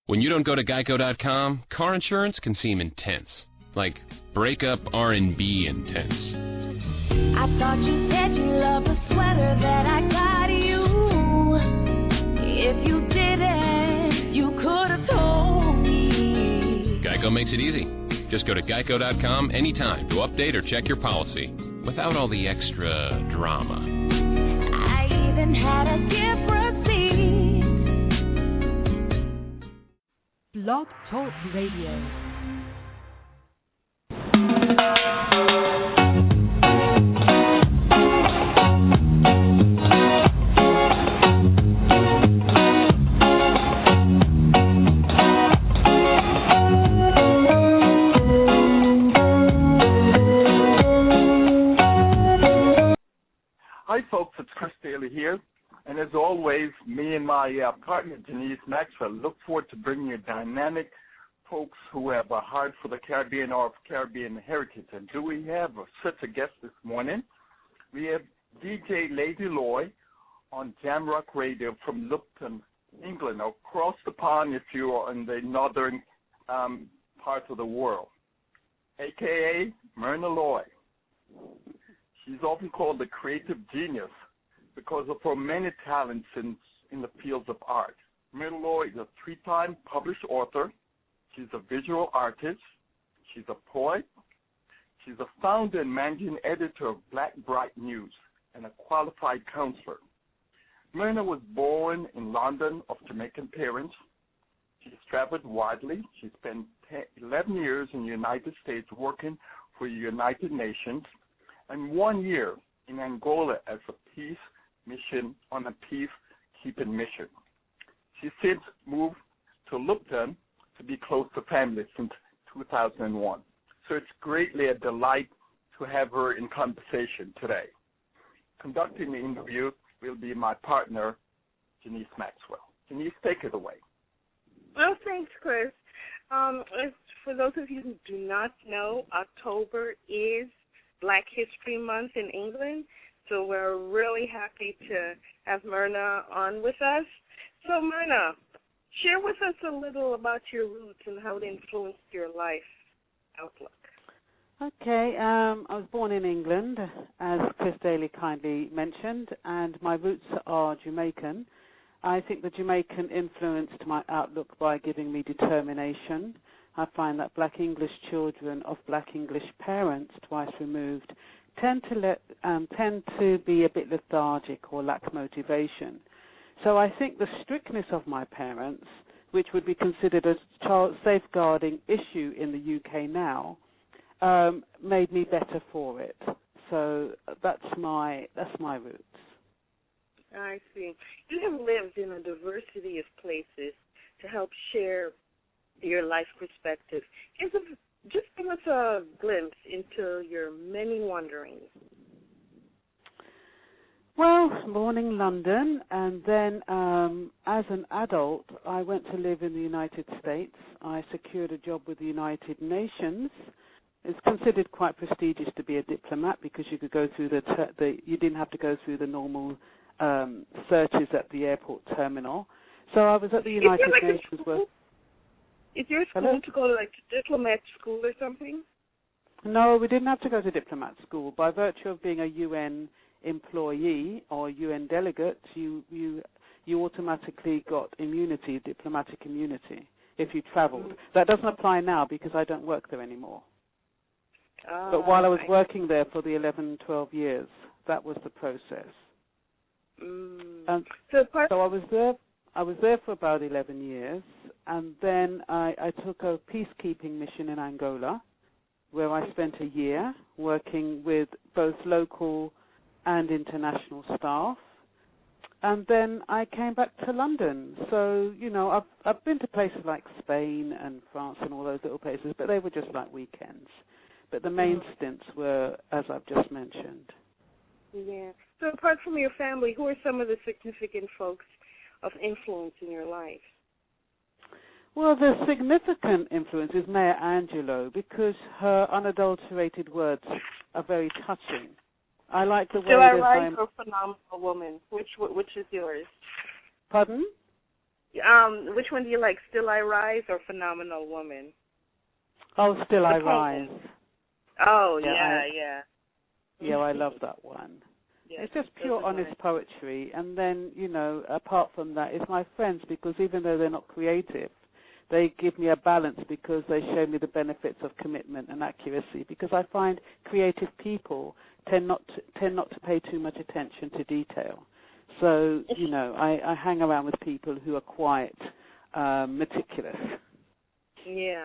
When you don't go to Geico.com, car insurance can seem intense, like breakup R&B intense. I thought you said you loved the sweater that I got you. If you didn't, you could have told me. Geico makes it easy. Just go to Geico.com anytime to update or check your policy without all the extra drama. I even had a gift receipt. Blog Talk Radio. Hi folks, it's Chris Daly here, and as always, me and my partner Denise Maxwell look forward to bringing you dynamic folks who have a heart for the Caribbean or of Caribbean heritage. And do we have such a guest this morning? We have DJ Lady Loy on Jamrock Radio from Lupton, England, across the pond if you are in the northern part of the world, a.k.a. Myrna Loy. She's often called the creative genius because of her many talents in the fields of art. Myrna Loy is a 3-time published author. She's a visual artist. She's a poet. She's a founder and managing editor of Blackbright News and a qualified counselor. Myrna was born in London of Jamaican parents. She's traveled widely. She spent 11 years in the United States working for the United Nations and 1 year in Angola as a peace mission on a peacekeeping mission. She since moved to Lupton to be close to family since 2001. So it's greatly a delight to have her in conversation today. Conducting the interview will be my partner, Denise Maxwell. Denise, take it away. Well, thanks, Chris. For those of you who do not know, October is Black History Month in England, so we're really happy to have Myrna on with us. So, Myrna, share with us a little about your roots and how it influenced your life outlook. Okay, I was born in England, as Chris Daly kindly mentioned, and my roots are Jamaican. I think the Jamaican influenced my outlook by giving me determination. I find that Black English children of Black English parents, twice removed, tend to be a bit lethargic or lack motivation. So I think the strictness of my parents, which would be considered a child safeguarding issue in the UK now, made me better for it. So that's my roots. I see. You have lived in a diversity of places to help share your life perspective. Just give us a glimpse into your many wanderings. Well, born in London, and then as an adult, I went to live in the United States. I secured a job with the United Nations. It's considered quite prestigious to be a diplomat because you could go through you didn't have to go through the normal searches at the airport terminal. So I was at the United Nations. Is your school to go to diplomat school or something? No, we didn't have to go to diplomat school. By virtue of being a UN employee or UN delegate, you automatically got immunity, diplomatic immunity, if you traveled. Mm-hmm. That doesn't apply now because I don't work there anymore. But while I was working there for the 11, 12 years, that was the process. So I was there for about 11 years, and then I took a peacekeeping mission in Angola, where I spent a year working with both local and international staff. And then I came back to London. So, I've been to places like Spain and France and all those little places, but they were just like weekends. But the main stints were, as I've just mentioned. Yeah. So apart from your family, who are some of the significant folks of influence in your life? Well, the significant influence is Maya Angelou because her unadulterated words are very touching. I like the way Still I Rise or Phenomenal Woman? Which is yours? Pardon? Which one do you like, Still I Rise or Phenomenal Woman? Oh, Still I poem. Rise. Oh, yeah. Yeah, I love that one. Yeah, it's just pure, honest poetry. And then, apart from that, it's my friends, because even though they're not creative, they give me a balance because they show me the benefits of commitment and accuracy. Because I find creative people tend not to pay too much attention to detail. So, I hang around with people who are quite meticulous. Yeah,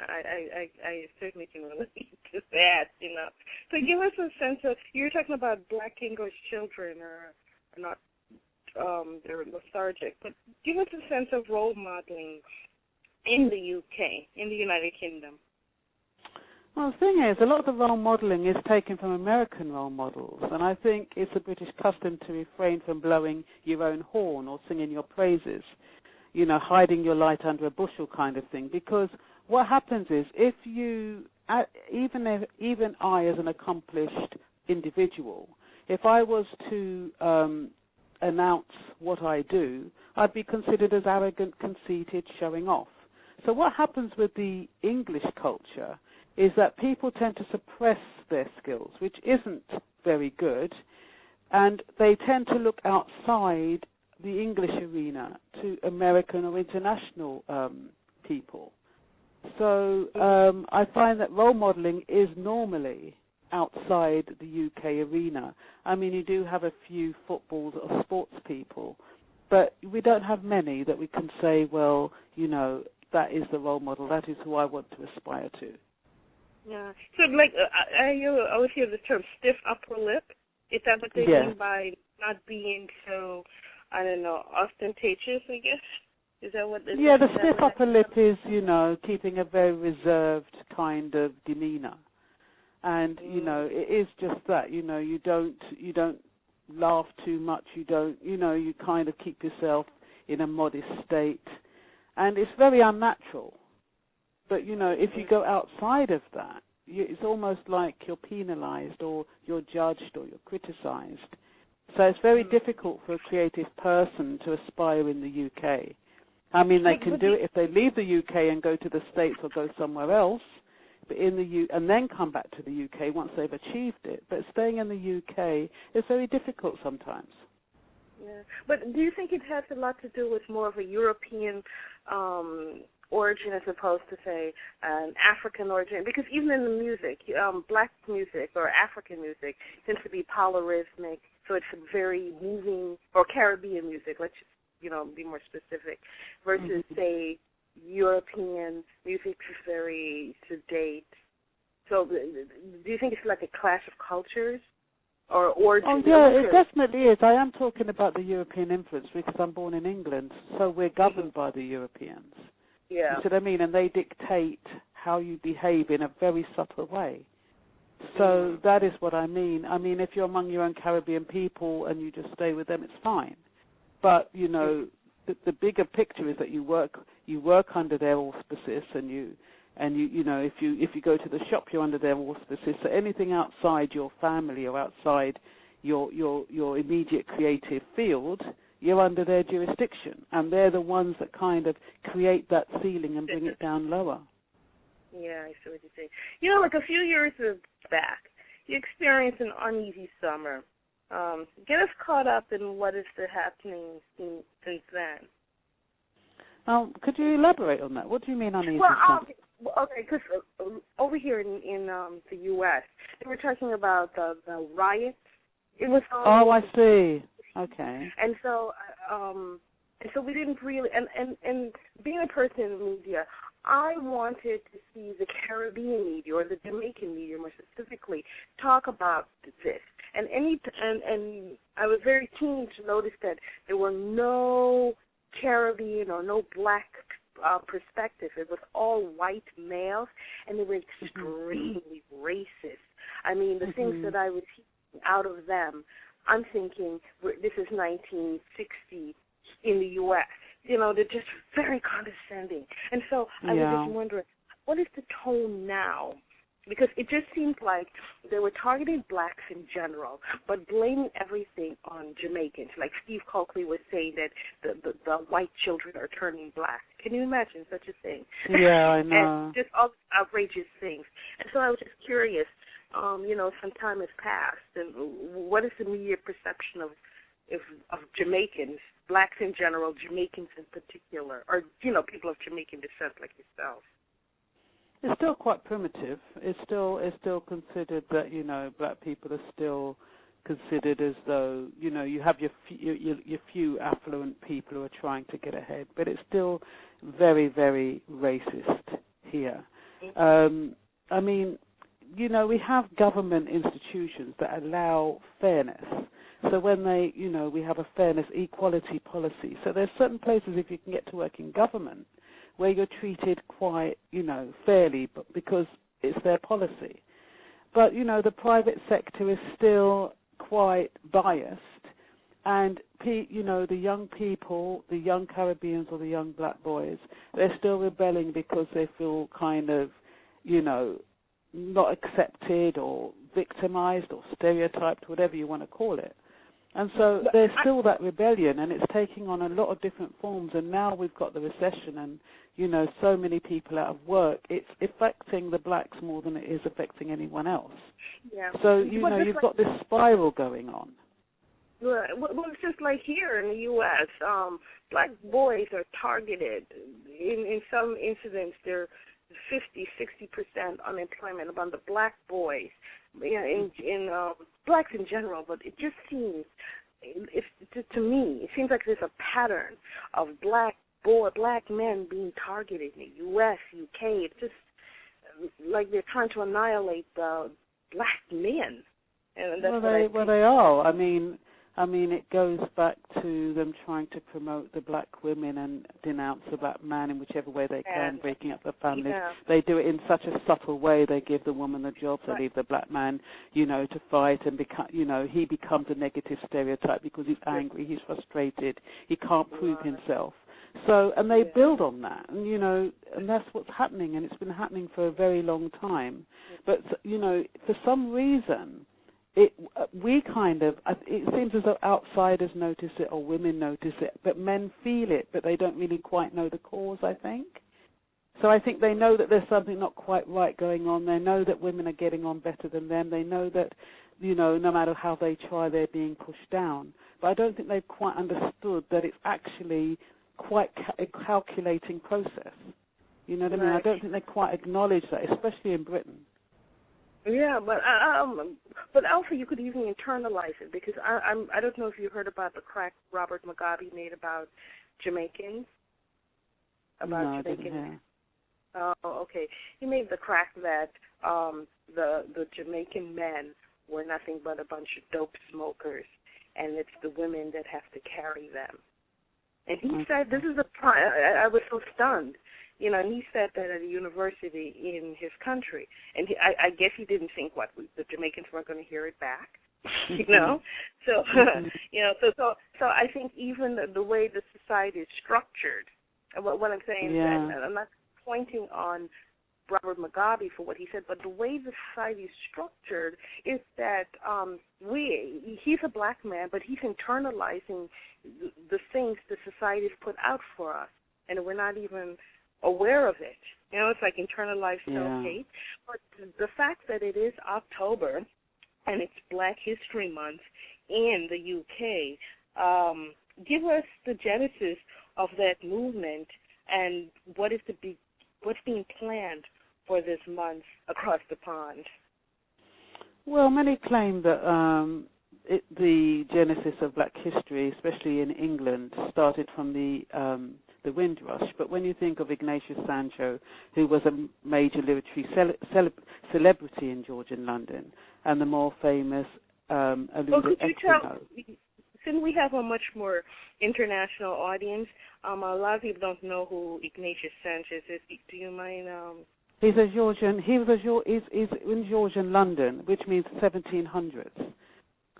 I certainly can relate to that, So give us a sense of, you're talking about Black English children are not, they're lethargic, but give us a sense of role modeling in the UK, in the United Kingdom. Well, the thing is, a lot of the role modeling is taken from American role models, and I think it's a British custom to refrain from blowing your own horn or singing your praises, hiding your light under a bushel kind of thing. Because what happens is, if you, even I as an accomplished individual, if I was to announce what I do, I'd be considered as arrogant, conceited, showing off. So what happens with the English culture is that people tend to suppress their skills, which isn't very good, and they tend to look outside the English arena to American or international people. So I find that role modeling is normally outside the UK arena. I mean, you do have a few football or sports people, but we don't have many that we can say, well, that is the role model, that is who I want to aspire to. Yeah. So, I always hear the term stiff upper lip. Is that what they mean by not being so, I don't know, ostentatious, I guess? Is that what? The stiff upper lip is, keeping a very reserved kind of demeanor, and it is just that. You don't laugh too much. You don't. You kind of keep yourself in a modest state, and it's very unnatural. But, if you go outside of that, it's almost like you're penalized or you're judged or you're criticized. So it's very difficult for a creative person to aspire in the UK. I mean, they can do it if they leave the UK and go to the States or go somewhere else, but and then come back to the UK once they've achieved it. But staying in the UK is very difficult sometimes. Yeah. But do you think it has a lot to do with more of a European origin as opposed to, say, an African origin? Because even in the music, black music or African music tends to be polyrhythmic, so it's very moving, or Caribbean music, let's just, be more specific, versus, say, European music is very sedate. So do you think it's like a clash of cultures? Or origin? Oh, yeah, it definitely is. I am talking about the European influence because I'm born in England, so we're governed by the Europeans. Yeah. You see what I mean? And they dictate how you behave in a very subtle way. So that is what I mean. I mean, if you're among your own Caribbean people and you just stay with them, it's fine. But, the bigger picture is that you work under their auspices, and if you go to the shop, you're under their auspices. So anything outside your family or outside your immediate creative field, you're under their jurisdiction, and they're the ones that kind of create that ceiling and bring it down lower. Yeah, I see what you're saying. Like a few years back, you experienced an uneasy summer. Get us caught up in what is happening since then. Could you elaborate on that? What do you mean uneasy summer? Okay, because over here in the U.S., they were talking about the riots. It was. I see. Okay. And so we didn't really. And being a person in the media, I wanted to see the Caribbean media or the Jamaican media more specifically talk about this. And I was very keen to notice that there were no Caribbean or no black perspective. It was all white males, and they were extremely racist. I mean, the things that I was hearing out of them, I'm thinking this is 1960 in the U.S. They're just very condescending. And so I was just wondering, what is the tone now Because it just seemed like they were targeting blacks in general, but blaming everything on Jamaicans. Like Steve Coakley was saying that the white children are turning black. Can you imagine such a thing? Yeah, I know. And just all outrageous things. And so I was just curious, some time has passed, and what is the media perception of Jamaicans, blacks in general, Jamaicans in particular, or, people of Jamaican descent like yourself? It's still quite primitive. It's still considered that black people are still considered as though you have your few affluent people who are trying to get ahead, but it's still very, very racist here. I mean, we have government institutions that allow fairness. So when we have a fairness equality policy. So there's certain places if you can get to work in government where you're treated quite, fairly, but because it's their policy. But, the private sector is still quite biased, and, the young people, the young Caribbeans or the young black boys, they're still rebelling because they feel kind of, not accepted or victimized or stereotyped, whatever you want to call it. And so there's still that rebellion, and it's taking on a lot of different forms. And now we've got the recession and, so many people out of work. It's affecting the blacks more than it is affecting anyone else. Yeah. So, you've got this spiral going on. Well, it's just like here in the U.S., black boys are targeted. In some incidents, they're 50-60% unemployment among the black boys. In blacks in general, but it just seems, to me, it seems like there's a pattern of black men being targeted in the U.S., U.K. It's just like they're trying to annihilate the black men. And that's well, they are. I mean, it goes back to them trying to promote the black women and denounce the black man in whichever way they can, breaking up the families. Yeah. They do it in such a subtle way. They give the woman the job, they leave the black man, to fight and become, he becomes a negative stereotype because he's angry, he's frustrated, he can't prove himself. So, and they build on that, and and that's what's happening, and it's been happening for a very long time. But for some reason, it seems as though outsiders notice it or women notice it, but men feel it, but they don't really quite know the cause, I think. So I think they know that there's something not quite right going on. They know that women are getting on better than them. They know that, no matter how they try, they're being pushed down. But I don't think they've quite understood that it's actually quite a calculating process. You know what I mean? I don't think they quite acknowledge that, especially in Britain. Yeah, but also you could even internalize it, because I don't know if you heard about the crack Robert Mugabe made about Jamaicans. I didn't hear. Oh, okay. He made the crack that the Jamaican men were nothing but a bunch of dope smokers, and it's the women that have to carry them. And he said, this is I was so stunned. And he said that at a university in his country. And I guess he didn't think the Jamaicans weren't going to hear it back, So, so I think even the way the society is structured, what I'm saying is that I'm not pointing on Robert Mugabe for what he said, but the way the society is structured is that he's a black man, but he's internalizing the things the society has put out for us, and we're not even aware of it. It's like internalized self-hate. But the fact that it is October and it's Black History Month in the UK, give us the genesis of that movement and what's being planned for this month across the pond. Well, many claim that the genesis of Black history, especially in England, started from the Windrush. But when you think of Ignatius Sancho, who was a major literary celebrity in Georgian London, and the more famous could you tell, since we have a much more international audience, a lot of people don't know who Ignatius Sanchez is. Do you mind? He's a Georgian. He's in Georgian London, which means 1700s.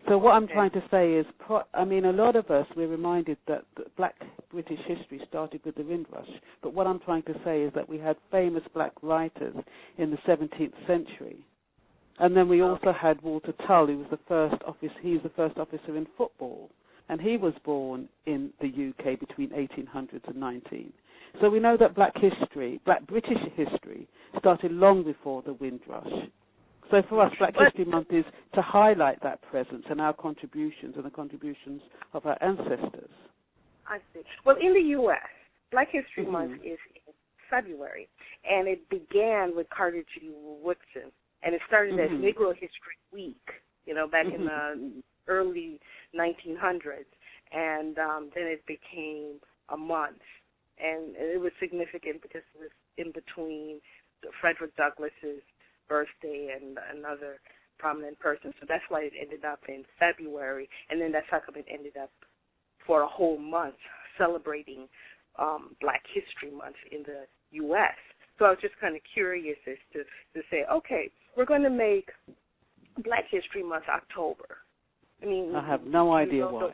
So what I'm trying to say is, a lot of us, we're reminded that black British history started with the Windrush. But what I'm trying to say is that we had famous black writers in the 17th century. And then we also had Walter Tull, who was the first officer in football. And he was born in the UK between 1800s and 19. So we know that black British history, started long before the Windrush. So for us, Black History Month is to highlight that presence and our contributions and the contributions of our ancestors. I see. Well, in the U.S., Black History Month is in February, and it began with Carter G. Woodson, and it started as Negro History Week, back in the early 1900s, and then it became a month, and it was significant because it was in between Frederick Douglass's birthday and another prominent person, so that's why it ended up in February, and then that's how come it ended up for a whole month celebrating Black History Month in the U.S. So I was just kind of curious as to say, okay, we're going to make Black History Month October. I have no idea why.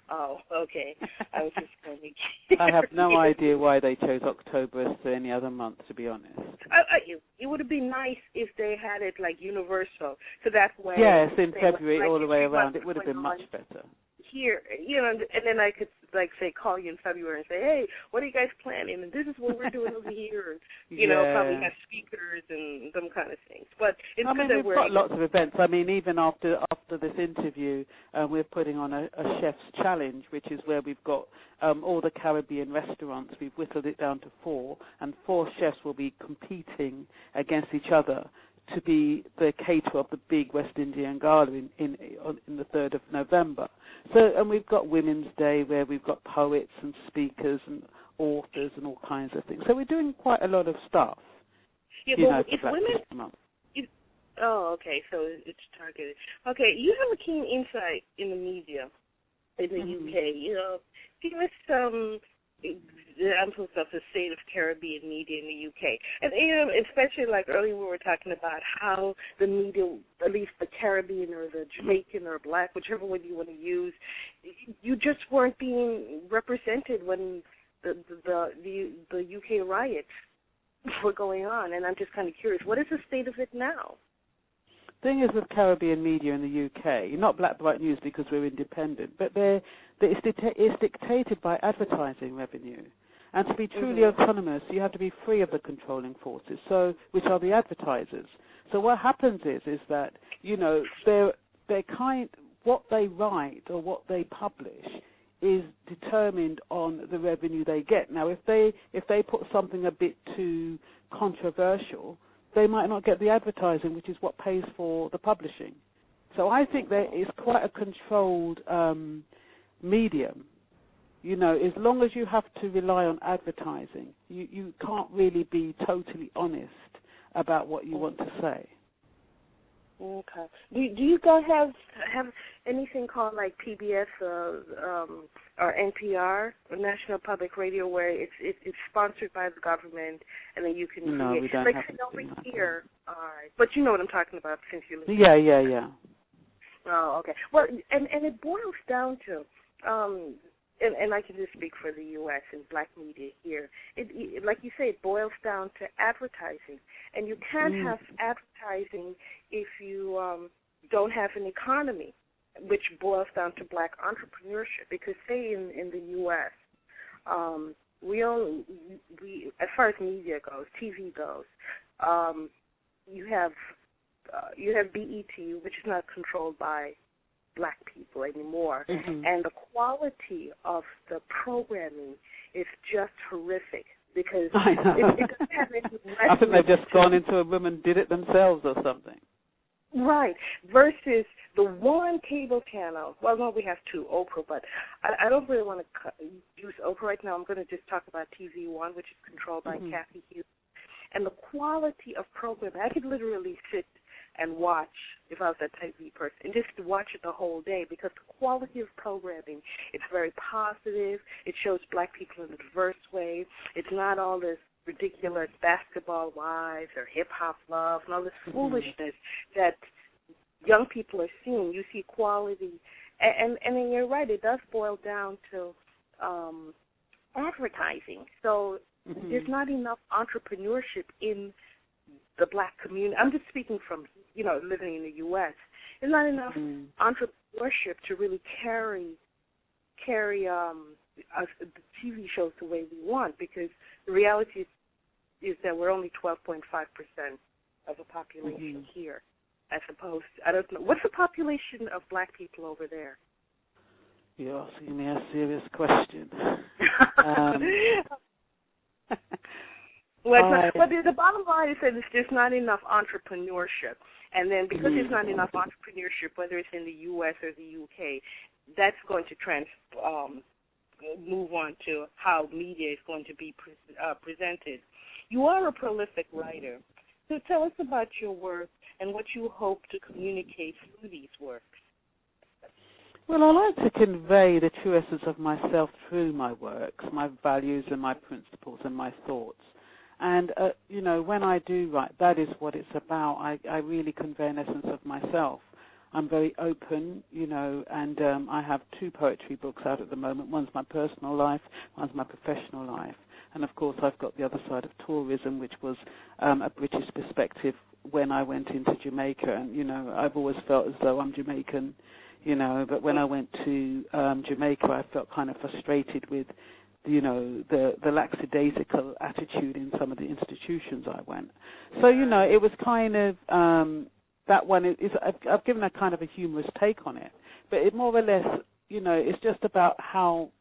Oh, okay. I was just going to. I have no idea why they chose October as to any other month, to be honest. It would have been nice if they had it like universal, so that way. Yes, in February, all the way around. It would have been much better. Here, and then I could call you in February and say, hey, what are you guys planning? And this is what we're doing over here. And, probably have speakers and some kind of things. But it's good that we've got lots of events. Even after this interview, we're putting on a chef's challenge, which is where we've got all the Caribbean restaurants. We've whittled it down to 4, and 4 chefs will be competing against each other to be the caterer of the big West Indian Gala in the 3rd of November. So, and we've got Women's Day where we've got poets and speakers and authors and all kinds of things. So we're doing quite a lot of stuff. Yeah, well, it's women. Okay, so it's targeted. Okay, you have a keen insight in the media in the UK. Give us some examples of the state of Caribbean media in the UK. And especially like earlier we were talking about how the media, at least the Caribbean or the Jamaican or Black, whichever one you want to use, you just weren't being represented when the UK riots were going on. And I'm just kind of curious, what is the state of it now? The thing is with Caribbean media in the UK, not Blackbright News because we're independent, but it's dictated by advertising revenue. And to be truly autonomous, you have to be free of the controlling forces, which are the advertisers. So what happens is that, what they write or what they publish is determined on the revenue they get. Now, if they put something a bit too controversial, they might not get the advertising, which is what pays for the publishing. So I think there is quite a controlled medium. As long as you have to rely on advertising, you can't really be totally honest about what you want to say. Okay. Do you guys have anything called like PBS or NPR or National Public Radio where it's sponsored by the government and then you can No, we don't have over here. All right, but you know what I'm talking about since you live. Yeah. Oh, okay. Well, and it boils down to and I can just speak for the U.S. and black media here. It like you say, it boils down to advertising. And you can't have advertising if you don't have an economy, which boils down to black entrepreneurship. Because, say, in the U.S., we as far as media goes, TV goes, you have BET, which is not controlled by black people anymore, and the quality of the programming is just horrific because it doesn't have any I think they've just gone into a room and did it themselves or something. Right, versus the one cable channel. Well, no, we have 2, Oprah, but I don't really want to use Oprah right now. I'm going to just talk about TV One, which is controlled by Kathy Hughes. And the quality of programming, I could literally sit and watch, if I was that type of person, and just watch it the whole day because the quality of programming, it's very positive. It shows black people in a diverse way. It's not all this ridiculous basketball wives or hip-hop love and all this foolishness that young people are seeing. You see quality, and then you're right. It does boil down to advertising. So there's not enough entrepreneurship in the black community. I'm just speaking from living in the U.S. There's not enough entrepreneurship to really carry the TV shows the way we want, because the reality is that we're only 12.5% of the population here, as opposed to, I don't know, what's the population of black people over there? You're asking me a serious question. But the bottom line is that there's not enough entrepreneurship. And then because there's not enough entrepreneurship, whether it's in the U.S. or the U.K., that's going to move on to how media is going to be presented. You are a prolific writer. So tell us about your work and what you hope to communicate through these works. Well, I like to convey the true essence of myself through my works, my values and my principles and my thoughts. And, when I do write, that is what it's about. I really convey an essence of myself. I'm very open, and I have 2 poetry books out at the moment. One's my personal life, one's my professional life. And, of course, I've got the other side of tourism, which was a British perspective when I went into Jamaica. And, I've always felt as though I'm Jamaican, but when I went to Jamaica, I felt kind of frustrated with, the lackadaisical attitude in some of the institutions I went. So, it was kind of, that one is, I've given a kind of a humorous take on it, but it more or less, it's just about how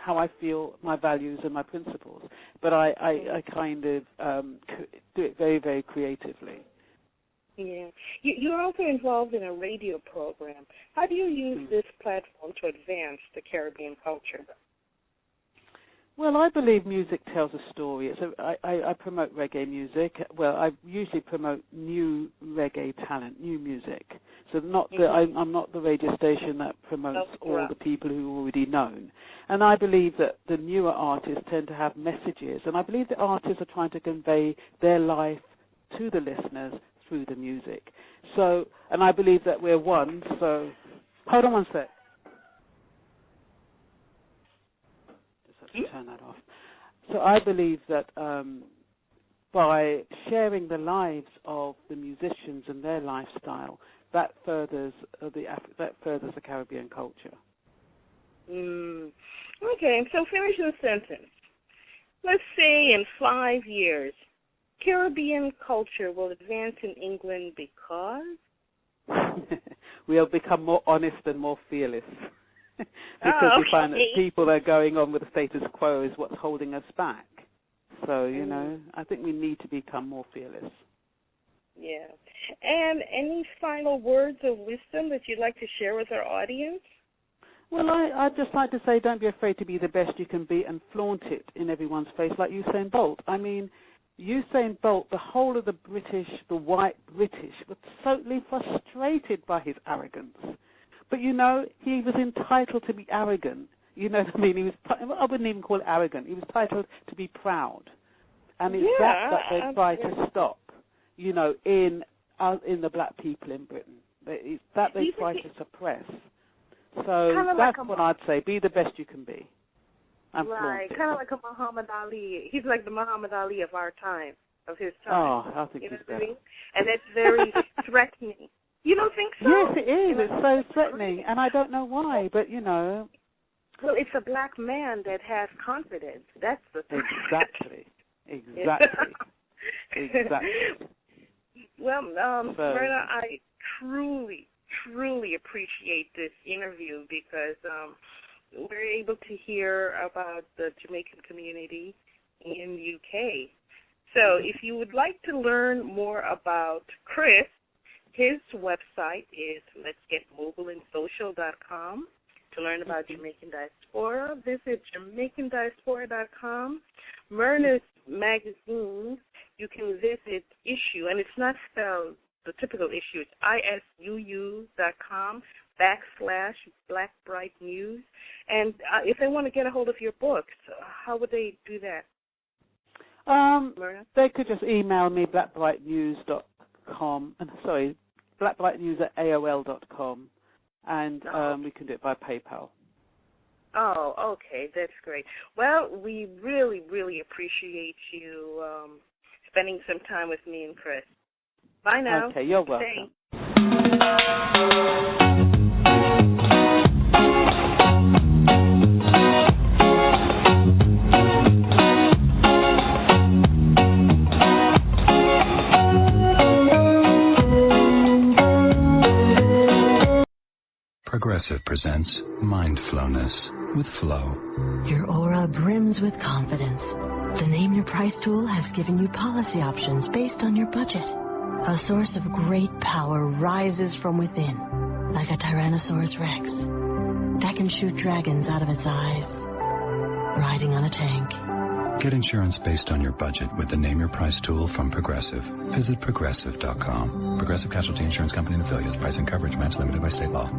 I feel, my values and my principles. But I kind of do it very, very creatively. Yeah. You're also involved in a radio program. How do you use this platform to advance the Caribbean culture? Well, I believe music tells a story. I promote reggae music. Well, I usually promote new reggae talent, new music. So I'm not the radio station that promotes all the people who are already known. And I believe that the newer artists tend to have messages. And I believe the artists are trying to convey their life to the listeners through the music. So, and I believe that we're one. So, hold on one sec. Turn that off. So I believe that by sharing the lives of the musicians and their lifestyle, that furthers the Caribbean culture. Okay, so finish the sentence. Let's say in 5 years, Caribbean culture will advance in England because? We'll become more honest and more fearless. Because we find that people are going on with the status quo is what's holding us back. So, I think we need to become more fearless. Yeah. And any final words of wisdom that you'd like to share with our audience? Well, I'd just like to say don't be afraid to be the best you can be and flaunt it in everyone's face like Usain Bolt. I mean, Usain Bolt, the whole of the white British, was totally frustrated by his arrogance. But, he was entitled to be arrogant. You know what I mean? I wouldn't even call it arrogant. He was entitled to be proud. And it's that they try to stop, in the black people in Britain. It's that they try to suppress. So that's what I'd say. Be the best you can be. Right, kind of like a Muhammad Ali. He's like the Muhammad Ali of our time, of his time. Oh, I think he's better. And that's very threatening. You don't think so? Yes, it is. It's so threatening, and I don't know why, but, Well, it's a black man that has confidence. That's the thing. Exactly. Well, Myrna, I truly, truly appreciate this interview because we're able to hear about the Jamaican community in the UK. So if you would like to learn more about Chris, his website is letsgetmobileandsocial.com. To learn about Jamaican diaspora, visit JamaicanDiaspora.com. Myrna's magazine, you can visit issue, and it's not spelled the typical issue. It's ISUU.com/Blackbright News. And if they want to get a hold of your books, how would they do that? They could just email me, blackbrightnews.com. Sorry, blackbrightnews@aol.com, and we can do it by PayPal. Oh, okay, that's great. Well, we really, really appreciate you spending some time with me and Chris. Bye now. Okay, you're welcome. Progressive presents Mindfulness with Flo. Your aura brims with confidence. The Name Your Price tool has given you policy options based on your budget. A source of great power rises from within, like a Tyrannosaurus Rex that can shoot dragons out of its eyes, riding on a tank. Get insurance based on your budget with the Name Your Price tool from Progressive. Visit Progressive.com. Progressive Casualty Insurance Company and Affiliates. Price and coverage match limited by state law.